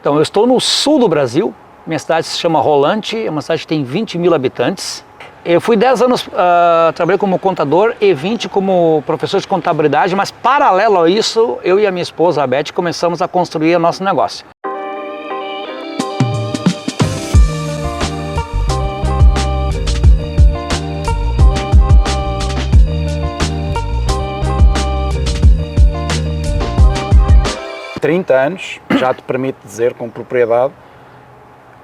Então, eu estou no sul do Brasil, minha cidade se chama Rolante, é uma cidade que tem 20 mil habitantes. Eu fui 10 anos, trabalhei como contador e 20 como professor de contabilidade, mas paralelo a isso, eu e a minha esposa, a Beth, começamos a construir o nosso negócio. Há 30 anos já te permite dizer com propriedade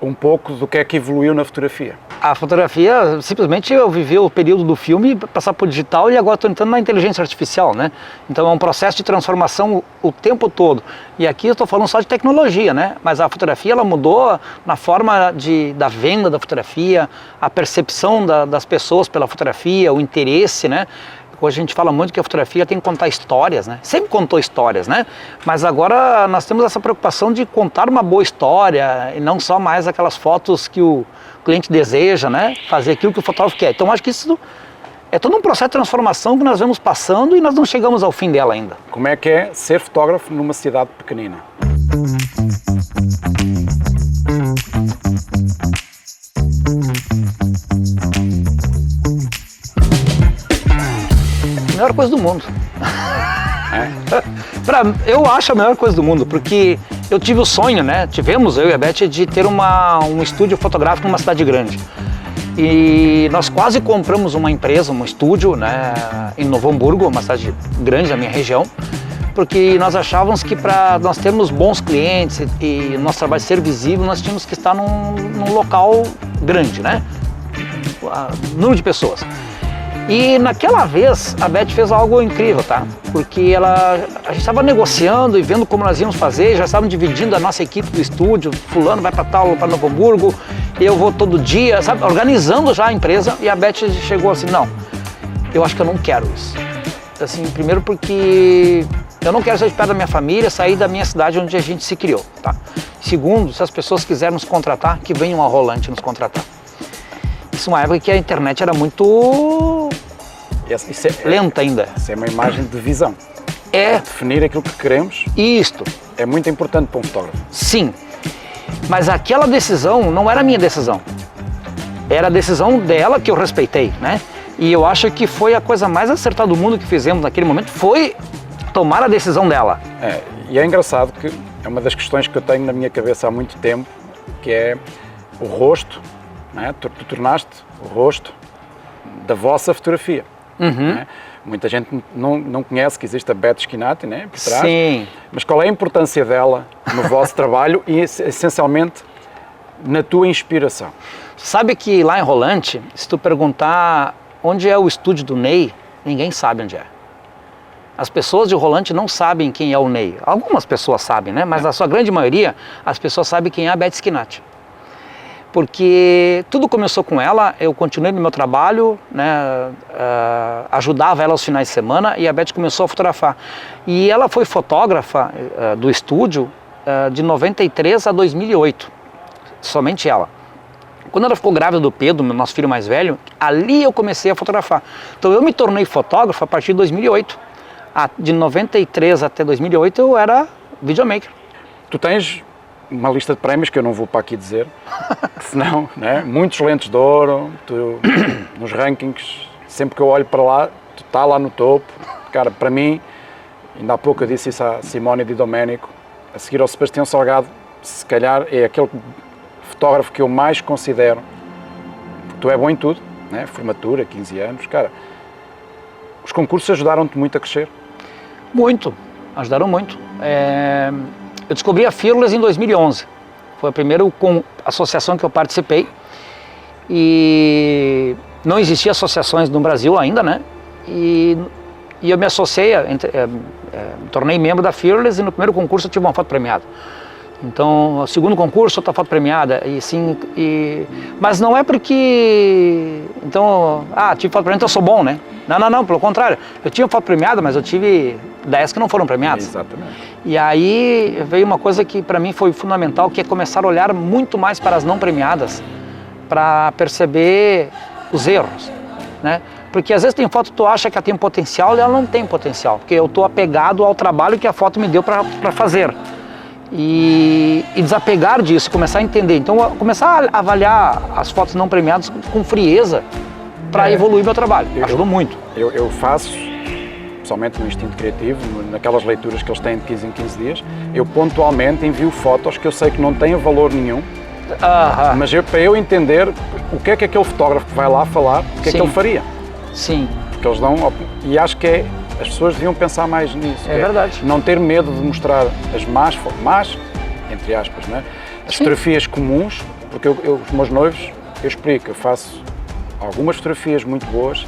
um pouco do que é que evoluiu na fotografia. A fotografia, simplesmente eu vivi o período do filme, passar para o digital e agora estou entrando na inteligência artificial, né? Então é um processo de transformação o tempo todo. E aqui eu estou falando só de tecnologia, né? Mas a fotografia ela mudou na forma da venda da fotografia, a percepção das pessoas pela fotografia, o interesse, né? Hoje a gente fala muito que a fotografia tem que contar histórias, né? Sempre contou histórias, né? Mas agora nós temos essa preocupação de contar uma boa história e não só mais aquelas fotos que o cliente deseja, né? Fazer aquilo que o fotógrafo quer. Então acho que isso é todo um processo de transformação que nós vamos passando e nós não chegamos ao fim dela ainda. Como é que é ser fotógrafo numa cidade pequenina? A melhor coisa do mundo. Eu acho a melhor coisa do mundo, porque eu tive o sonho, né? Tivemos, eu e a Beth, de ter um estúdio fotográfico numa cidade grande. E nós quase compramos uma empresa, um estúdio, né, em Novo Hamburgo, uma cidade grande da minha região, porque nós achávamos que para nós termos bons clientes e o nosso trabalho ser visível, nós tínhamos que estar num local grande, né? Número de pessoas. E naquela vez a Beth fez algo incrível, tá? Porque a gente estava negociando e vendo como nós íamos fazer, já estavam dividindo a nossa equipe do estúdio, fulano vai para Novo Hamburgo, eu vou todo dia, sabe? Organizando já a empresa, e a Beth chegou assim, não, eu acho que eu não quero isso. Assim, primeiro porque eu não quero sair de perto da minha família, sair da minha cidade onde a gente se criou, tá? Segundo, se as pessoas quiserem nos contratar, que venham a Rolante nos contratar. Isso é uma época que a internet era muito lenta ainda. Isso é uma imagem de visão. É. Definir aquilo que queremos. Isto. É muito importante para um fotógrafo. Sim. Mas aquela decisão não era a minha decisão. Era a decisão dela que eu respeitei, né? E eu acho que foi a coisa mais acertada do mundo que fizemos naquele momento, foi tomar a decisão dela. E é engraçado que é uma das questões que eu tenho na minha cabeça há muito tempo, que é o rosto. É? Tu tornaste o rosto da vossa fotografia. Uhum. Muita gente não conhece que existe a Beth Schinnati, né, por trás. Sim. Mas qual é a importância dela no vosso trabalho e essencialmente na tua inspiração? Sabe que lá em Rolante, se tu perguntar onde é o estúdio do Ney, ninguém sabe onde é. As pessoas de Rolante não sabem quem é o Ney. Algumas pessoas sabem, né? Mas a sua grande maioria, as pessoas sabem quem é a Beth Schinnati. Porque tudo começou com ela, eu continuei no meu trabalho, né, ajudava ela aos finais de semana e a Beth começou a fotografar. E ela foi fotógrafa do estúdio de 93 a 2008, somente ela. Quando ela ficou grávida do Pedro, nosso filho mais velho, ali eu comecei a fotografar. Então eu me tornei fotógrafo a partir de 2008. De 93 até 2008 eu era videomaker. Tu tens uma lista de prémios que eu não vou para aqui dizer, senão, né? Muitos lentes de ouro, tu, nos rankings, sempre que eu olho para lá, tu está lá no topo. Cara, para mim, ainda há pouco eu disse isso à Simone Di Domenico, a seguir ao Sebastião Salgado, se calhar é aquele fotógrafo que eu mais considero, porque tu é bom em tudo, né? Formatura, 15 anos, cara, os concursos ajudaram-te muito a crescer? Muito, ajudaram muito. Eu descobri a Fearless em 2011, foi a primeira associação que eu participei e não existiam associações no Brasil ainda, né? E eu me associei, me tornei membro da Fearless e no primeiro concurso eu tive uma foto premiada. Então, o segundo concurso, outra foto premiada, e sim, mas não é porque, então, tive foto premiada, então eu sou bom, né? Não, pelo contrário, eu tinha foto premiada, mas eu tive 10 que não foram premiadas. Exatamente. E aí veio uma coisa que para mim foi fundamental, que é começar a olhar muito mais para as não premiadas, para perceber os erros, né? Porque às vezes tem foto que tu acha que ela tem potencial e ela não tem potencial, porque eu estou apegado ao trabalho que a foto me deu para fazer. e desapegar disso, começar a entender. Então, começar a avaliar as fotos não premiadas com frieza para evoluir meu trabalho. Ajudou muito. Eu faço, principalmente no Instinto Criativo, naquelas leituras que eles têm de 15 em 15 dias, eu pontualmente envio fotos que eu sei que não têm valor nenhum, mas para eu entender o que é que aquele fotógrafo que vai lá falar, o que é que ele faria. Sim. Porque eles dão, e acho que as pessoas deviam pensar mais nisso. É verdade. Não ter medo de mostrar as más, entre aspas, né? As fotografias comuns, porque os meus noivos, eu explico, eu faço algumas fotografias muito boas,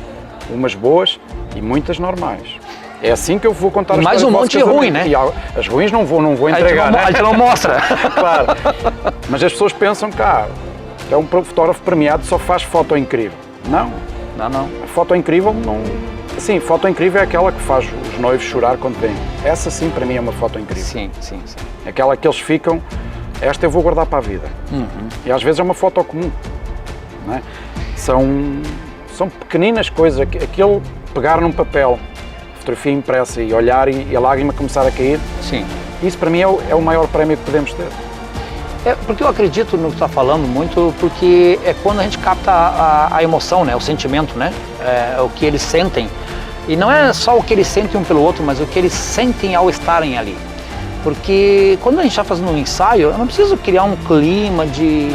umas boas e muitas normais. É assim que eu vou contar a história. Mais um monte ruim, né? E as ruins não vou entregar, A gente não mostra. Claro. Mas as pessoas pensam que é um fotógrafo premiado, só faz foto incrível. Não. A foto incrível não... Sim, foto incrível é aquela que faz os noivos chorar quando vêm. Essa sim, para mim, é uma foto incrível. Sim. Aquela que eles ficam, esta eu vou guardar para a vida. E às vezes é uma foto comum. Não é? São pequeninas coisas, aquele pegar num papel, fotografia impressa e olhar e a lágrima começar a cair. Sim. Isso para mim é o maior prémio que podemos ter. Porque eu acredito no que tu está falando muito, porque é quando a gente capta a emoção, né? O sentimento, né? O que eles sentem. E não é só o que eles sentem um pelo outro, mas o que eles sentem ao estarem ali. Porque quando a gente está fazendo um ensaio, eu não preciso criar um clima de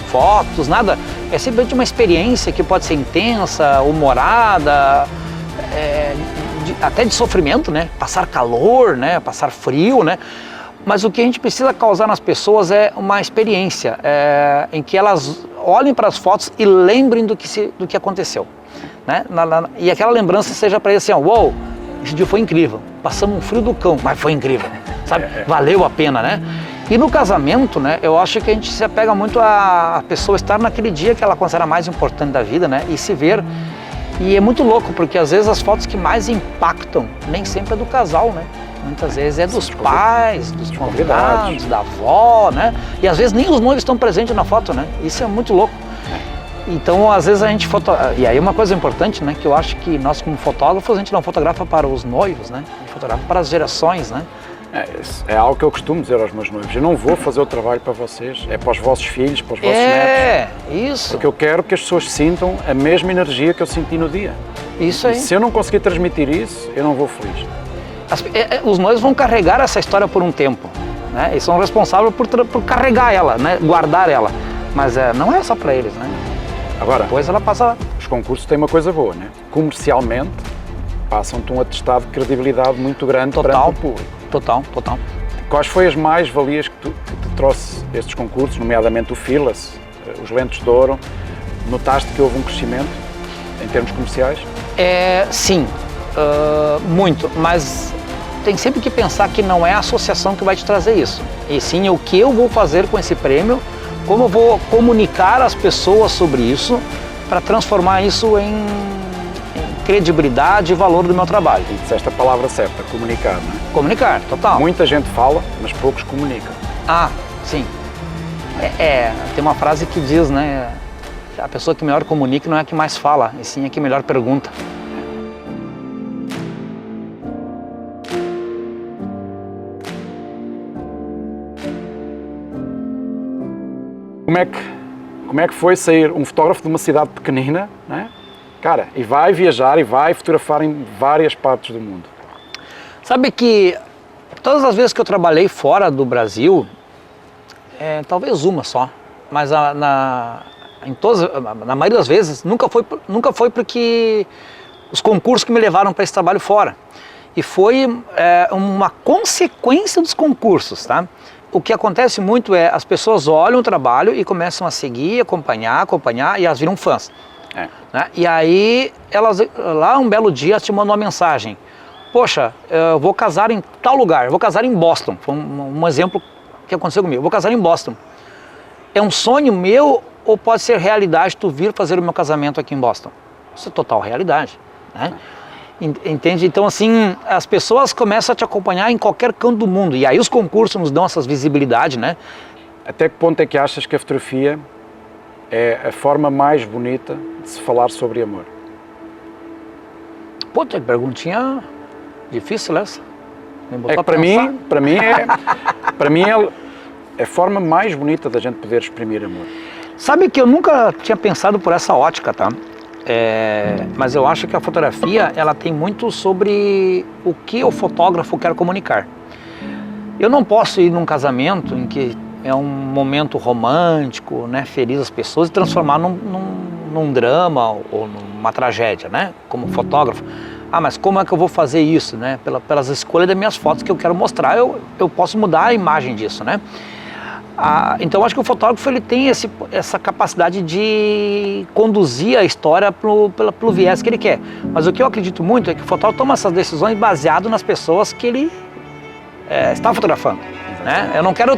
fotos, nada. É simplesmente uma experiência que pode ser intensa, humorada, até de sofrimento, né? Passar calor, né? Passar frio, né? Mas o que a gente precisa causar nas pessoas é uma experiência em que elas olhem para as fotos e lembrem do que aconteceu, né? E aquela lembrança seja para eles assim, uou, esse dia foi incrível, passamos um frio do cão, mas foi incrível, sabe? Valeu a pena, né? E no casamento, né, eu acho que a gente se apega muito a pessoa estar naquele dia que ela considera mais importante da vida, né? E se ver. E é muito louco, porque às vezes as fotos que mais impactam nem sempre é do casal, né? Muitas vezes é dos pais, dos convidados, da avó, né? E às vezes nem os noivos estão presentes na foto, né? Isso é muito louco. Então, às vezes a gente E aí uma coisa importante, né? Que eu acho que nós como fotógrafos, a gente não fotografa para os noivos, né? A gente fotografa para as gerações, né? É algo que eu costumo dizer aos meus noivos. Eu não vou fazer o trabalho para vocês, é para os vossos filhos, para os vossos netos. Isso. Porque eu quero que as pessoas sintam a mesma energia que eu senti no dia. Isso aí. E se eu não conseguir transmitir isso, eu não vou feliz. Os noivos vão carregar essa história por um tempo, né? Eles são responsáveis por carregar ela, né? Guardar ela. Mas não é só para eles, né? Agora, depois ela passa... Os concursos têm uma coisa boa, né? Comercialmente, passam-te um atestado de credibilidade muito grande perante o público. Total. Quais foi as mais-valias que te trouxe estes concursos, nomeadamente o Filas, os Lentes de Ouro? Notaste que houve um crescimento em termos comerciais? Sim, muito, mas tem sempre que pensar que não é a associação que vai te trazer isso, e sim o que eu vou fazer com esse prêmio, como eu vou comunicar às pessoas sobre isso, para transformar isso em credibilidade e valor do meu trabalho. E disseste a palavra certa, comunicar, não é? Comunicar, total. Muita gente fala, mas poucos comunicam. Sim. Tem uma frase que diz, né? A pessoa que melhor comunica não é a que mais fala, e sim a que melhor pergunta. Como é que foi sair um fotógrafo de uma cidade pequenina, né? Cara, e vai viajar e vai fotografar em várias partes do mundo? Sabe que todas as vezes que eu trabalhei fora do Brasil, talvez uma só, mas na maioria das vezes nunca foi porque os concursos que me levaram para esse trabalho fora. E foi uma consequência dos concursos, tá? O que acontece muito é as pessoas olham o trabalho e começam a seguir, acompanhar e elas viram fãs. Né? E aí elas lá um belo dia te mandam uma mensagem: poxa, eu vou casar em tal lugar, eu vou casar em Boston. Foi um exemplo que aconteceu comigo. Eu vou casar em Boston. É um sonho meu ou pode ser realidade tu vir fazer o meu casamento aqui em Boston? Isso é total realidade, né? Entende? Então assim, as pessoas começam a te acompanhar em qualquer canto do mundo, e aí os concursos nos dão essas visibilidade, né? Até que ponto é que achas que a fotografia é a forma mais bonita de se falar sobre amor? Pô, que perguntinha difícil essa. Me botou É que a pensar. para mim é a forma mais bonita da gente poder exprimir amor. Sabe que eu nunca tinha pensado por essa ótica, tá? Mas eu acho que a fotografia, ela tem muito sobre o que o fotógrafo quer comunicar. Eu não posso ir num casamento em que é um momento romântico, né, feliz as pessoas, e transformar num drama ou numa tragédia, né, como fotógrafo. Mas como é que eu vou fazer isso, né? Pelas escolhas das minhas fotos que eu quero mostrar, eu posso mudar a imagem disso, né? Então, acho que o fotógrafo ele tem essa capacidade de conduzir a história pelo viés que ele quer. Mas o que eu acredito muito é que o fotógrafo toma essas decisões baseado nas pessoas que ele está fotografando, né? Eu não quero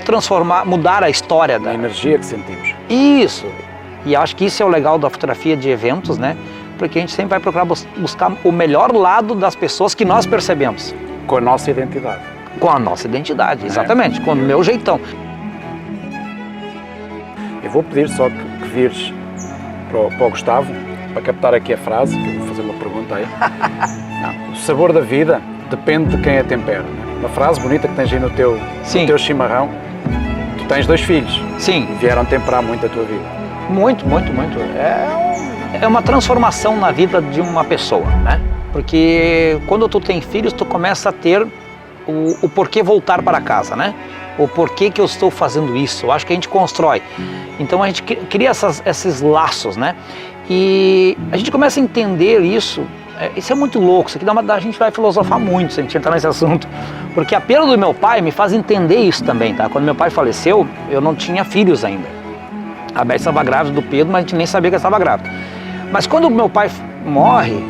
mudar a história A energia que sentimos. Isso. E acho que isso é o legal da fotografia de eventos, né? Porque a gente sempre vai procurar buscar o melhor lado das pessoas que nós percebemos. Com a nossa identidade. Com a nossa identidade, exatamente, com o meu jeitão. Eu vou pedir só que vires para o Gustavo, para captar aqui a frase, que eu vou fazer uma pergunta aí. Não, o sabor da vida depende de quem a tempera. Uma frase bonita que tens aí no teu chimarrão. Tu tens 2 filhos. Sim. Vieram temperar muito a tua vida. Muito, muito, muito. É uma transformação na vida de uma pessoa, né? Porque quando tu tem filhos, tu começa a ter o porquê voltar para casa, né? O porquê que eu estou fazendo isso. Eu acho que a gente constrói. Então a gente cria esses laços, né? E a gente começa a entender isso. Isso é muito louco. Isso aqui a gente vai filosofar muito se a gente entrar nesse assunto. Porque a perda do meu pai me faz entender isso também, tá? Quando meu pai faleceu, eu não tinha filhos ainda. A Beth estava grávida do Pedro, mas a gente nem sabia que ela estava grávida. Mas quando meu pai morre,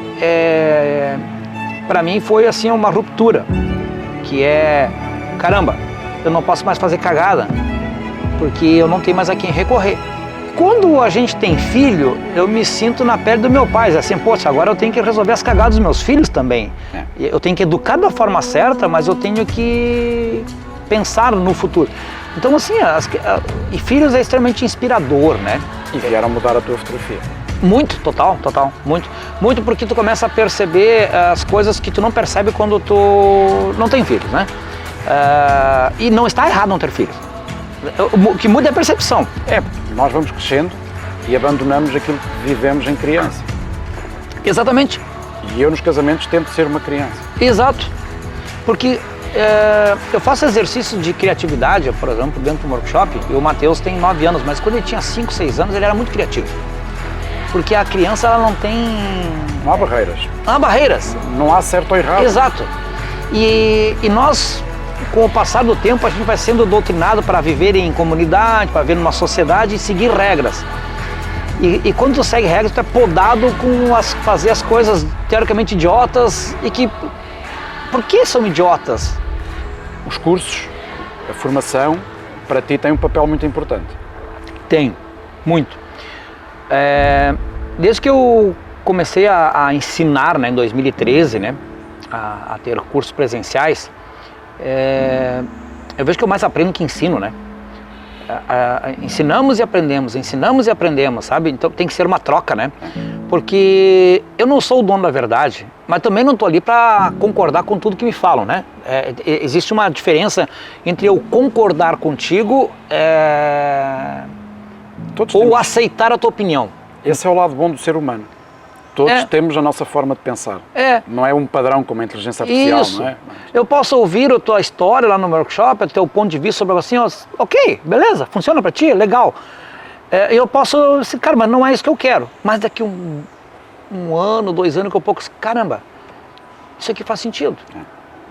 para mim foi assim uma ruptura. Que caramba, eu não posso mais fazer cagada, porque eu não tenho mais a quem recorrer. Quando a gente tem filho, eu me sinto na pele do meu pai, assim, poxa, agora eu tenho que resolver as cagadas dos meus filhos também. Eu tenho que educar da forma certa, mas eu tenho que pensar no futuro. Então, assim, e filhos é extremamente inspirador, né? E vieram mudar a tua fotografia. Muito, total, muito. Muito porque tu começa a perceber as coisas que tu não percebe quando tu não tem filhos, né? E não está errado não ter filhos. O que muda é a percepção. Nós vamos crescendo e abandonamos aquilo que vivemos em criança. Exatamente. E eu nos casamentos tento ser uma criança. Exato. Porque eu faço exercício de criatividade, por exemplo, dentro do workshop, e o Matheus tem 9 anos, mas quando ele tinha 5, 6 anos, ele era muito criativo. Porque a criança, ela não tem... Não há barreiras. Não há barreiras. Não há certo ou errado. Exato. E nós, com o passar do tempo, a gente vai sendo doutrinado para viver em comunidade, para viver numa sociedade e seguir regras. E quando tu segue regras, tu é podado com fazer as coisas teoricamente idiotas e que... Por que são idiotas? Os cursos, a formação, para ti tem um papel muito importante. Tem, muito. Desde que eu comecei a ensinar, né, em 2013, né, a ter cursos presenciais, eu vejo que eu mais aprendo que ensino, né? Ensinamos e aprendemos, sabe? Então tem que ser uma troca, né? Porque eu não sou o dono da verdade, mas também não estou ali para concordar com tudo que me falam, né? Existe uma diferença entre eu concordar contigo ou aceitar a tua opinião. Esse é o lado bom do ser humano. Todos temos a nossa forma de pensar. Não é um padrão como a inteligência artificial, isso. Não é? Eu posso ouvir a tua história lá no workshop, o teu ponto de vista sobre assim, ok, beleza, funciona para ti, legal. Eu posso, cara, mas não é isso que eu quero. Mas daqui um ano, 2 anos que eu pouco, caramba, isso aqui faz sentido.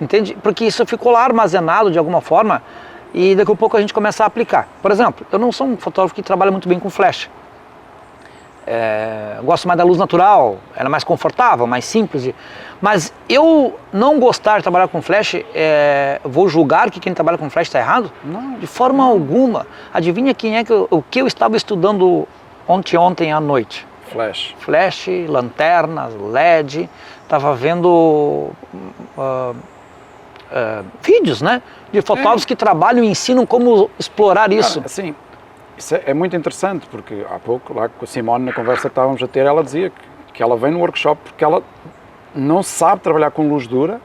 Entende? Porque isso ficou lá armazenado de alguma forma e daqui a pouco a gente começa a aplicar. Por exemplo, eu não sou um fotógrafo que trabalha muito bem com flash. Gosto mais da luz natural, ela é mais confortável, mais simples. Mas eu não gostar de trabalhar com flash, vou julgar que quem trabalha com flash está errado? Não, de forma alguma. Adivinha quem é o que eu estava estudando ontem à noite? Flash. Flash, lanternas, LED, estava vendo vídeos, né, de fotógrafos que trabalham e ensinam como explorar isso. Cara, assim, isso é muito interessante, porque há pouco, lá com a Simone, na conversa que estávamos a ter, ela dizia que ela vem no workshop porque ela não sabe trabalhar com luz dura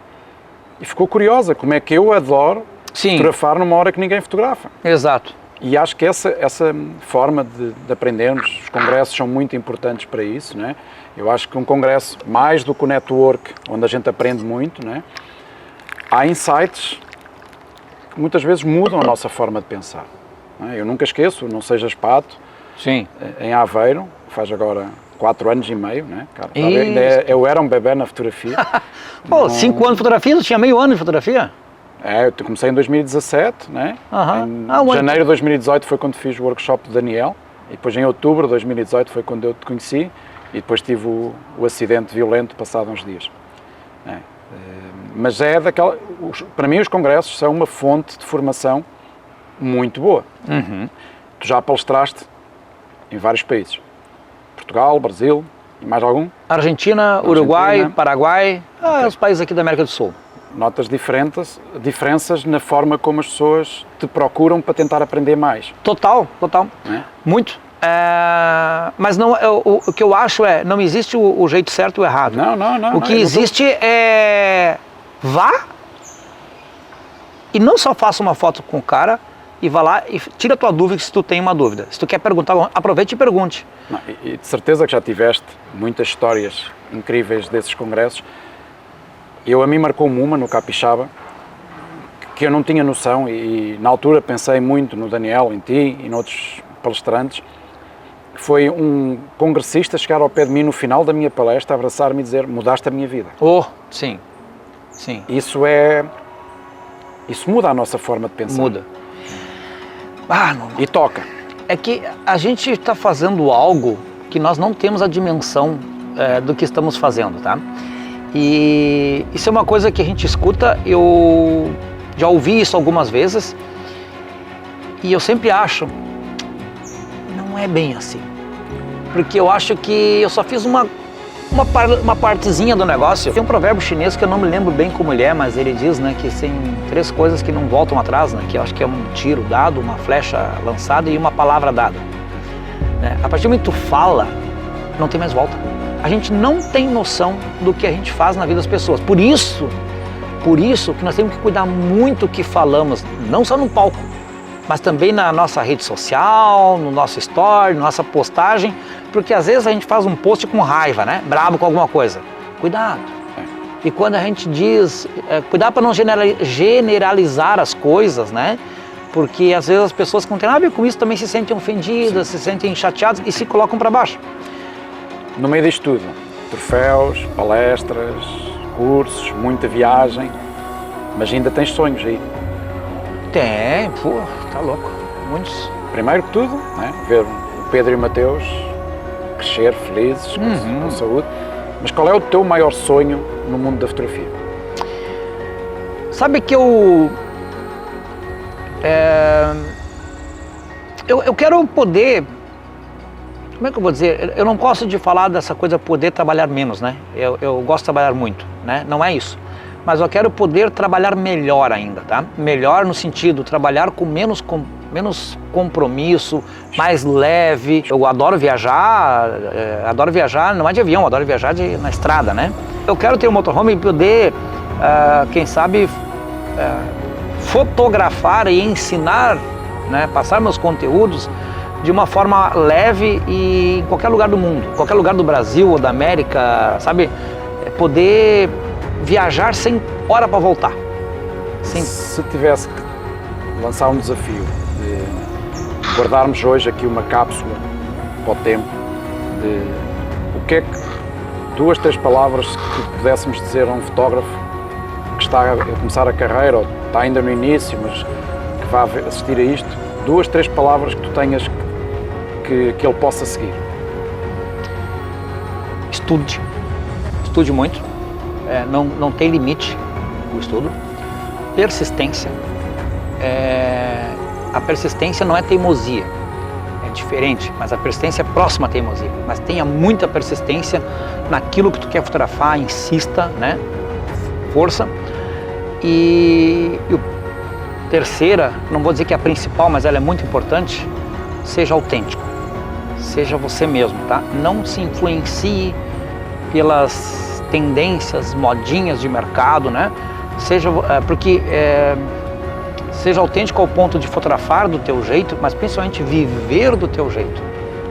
e ficou curiosa como é que eu adoro Sim. fotografar numa hora que ninguém fotografa. Exato. E acho que essa forma de aprendermos, os congressos são muito importantes para isso, né? Eu acho que um congresso, mais do que o network, onde a gente aprende muito, né? Há insights que muitas vezes mudam a nossa forma de pensar. Né? Eu nunca esqueço, Não Sejas Pato, Sim. em Aveiro, faz agora 4 anos e meio, né? Cara, eu era um bebé na fotografia. Pô, 5 anos de fotografia? Tu tinha meio ano de fotografia? Eu comecei em 2017, né? Em janeiro de 2018 foi quando fiz o workshop de Daniel, e depois em outubro de 2018 foi quando eu te conheci, e depois tive o acidente violento passado uns dias. Né? Mas para mim os congressos são uma fonte de formação muito boa. Tu já palestraste em vários países, Portugal, Brasil, e mais algum? Argentina, Uruguai, Paraguai, os países aqui da América do Sul. Notas diferenças na forma como as pessoas te procuram para tentar aprender mais. Total. Né? Muito. Mas não, o que eu acho não existe o jeito certo ou errado. Não. O que existe é vá e não só faça uma foto com o cara e vá lá e tira a tua dúvida se tu tem uma dúvida. Se tu quer perguntar, aproveite e pergunte. E de certeza que já tiveste muitas histórias incríveis desses congressos. A mim marcou-me uma no Capixaba, que eu não tinha noção e na altura pensei muito no Daniel, em ti e noutros palestrantes. Foi um congressista chegar ao pé de mim no final da minha palestra, abraçar-me e dizer: mudaste a minha vida. Sim. Isso muda a nossa forma de pensar. Muda. Não. E toca. É que a gente está fazendo algo que nós não temos a dimensão do que estamos fazendo, tá? E isso é uma coisa que a gente escuta, eu já ouvi isso algumas vezes, e eu sempre acho, não é bem assim. Porque eu acho que eu só fiz uma partezinha do negócio. Tem um provérbio chinês que eu não me lembro bem como ele é, mas ele diz, né, que tem 3 coisas que não voltam atrás, né, que eu acho que é um tiro dado, uma flecha lançada e uma palavra dada. Né? A partir do momento que tu fala, não tem mais volta. A gente não tem noção do que a gente faz na vida das pessoas. Por isso que nós temos que cuidar muito do que falamos, não só no palco, mas também na nossa rede social, no nosso story, na nossa postagem, porque às vezes a gente faz um post com raiva, né? Brabo com alguma coisa. Cuidado. E quando a gente diz, cuidado para não generalizar as coisas, né? Porque às vezes as pessoas que não têm nada a ver com isso também se sentem ofendidas, se sentem chateadas e se colocam para baixo. No meio disto tudo, troféus, palestras, cursos, muita viagem, mas ainda tens sonhos aí. Tem, tá louco, muitos. Primeiro que tudo, né? Ver o Pedro e o Mateus crescer felizes, com saúde, mas qual é o teu maior sonho no mundo da fotografia? Sabe que eu quero poder, como é que eu vou dizer? Eu não gosto de falar dessa coisa poder trabalhar menos, né? Eu gosto de trabalhar muito, né? Não é isso. Mas eu quero poder trabalhar melhor ainda, tá? Melhor no sentido, trabalhar com menos compromisso, mais leve. Eu adoro viajar não é de avião, adoro viajar na estrada, né? Eu quero ter um motorhome e poder, quem sabe, fotografar e ensinar, né? Passar meus conteúdos de uma forma leve e em qualquer lugar do mundo, qualquer lugar do Brasil ou da América, sabe? Poder viajar sem hora para voltar. Se tivesse que lançar um desafio de guardarmos hoje aqui uma cápsula para o tempo, o que é que 2, 3 palavras que pudéssemos dizer a um fotógrafo que está a começar a carreira ou está ainda no início, mas que vai assistir a isto, 2, 3 palavras que tu tenhas que ele possa seguir? Estude muito. Não tem limite o estudo. Persistência. A persistência não é teimosia, é diferente, mas a persistência é próxima à teimosia. Mas tenha muita persistência naquilo que tu quer fotografar, insista, né? Força. E terceira, não vou dizer que é a principal, mas ela é muito importante, seja autêntico. Seja você mesmo, tá? Não se influencie pelas tendências, modinhas de mercado, né? seja autêntico ao ponto de fotografar do teu jeito, mas principalmente viver do teu jeito.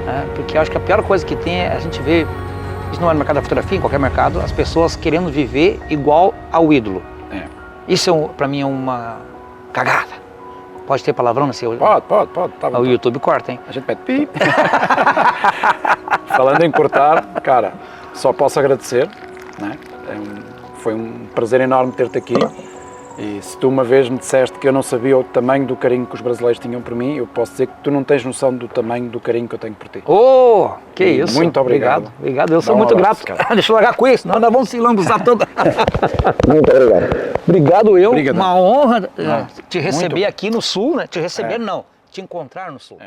Né? Porque eu acho que a pior coisa que tem é a gente ver, isso não é no mercado da fotografia, em qualquer mercado, as pessoas querendo viver igual ao ídolo. Isso para mim é uma cagada. Pode ter palavrão nesse? Pode. Tá o YouTube corta, hein? A gente pede pip. Falando em cortar, cara, só posso agradecer, né? Foi um prazer enorme ter-te aqui. E se tu uma vez me disseste que eu não sabia o tamanho do carinho que os brasileiros tinham por mim, eu posso dizer que tu não tens noção do tamanho do carinho que eu tenho por ti. Oh, que isso. Muito obrigado. Obrigado, eu sou muito grato. Deixa eu largar com isso, senão nós vamos se lambuzar toda. Muito obrigado. Obrigado eu, Obrigado. Uma honra te receber aqui no Sul, né? Te receber não, te encontrar no Sul.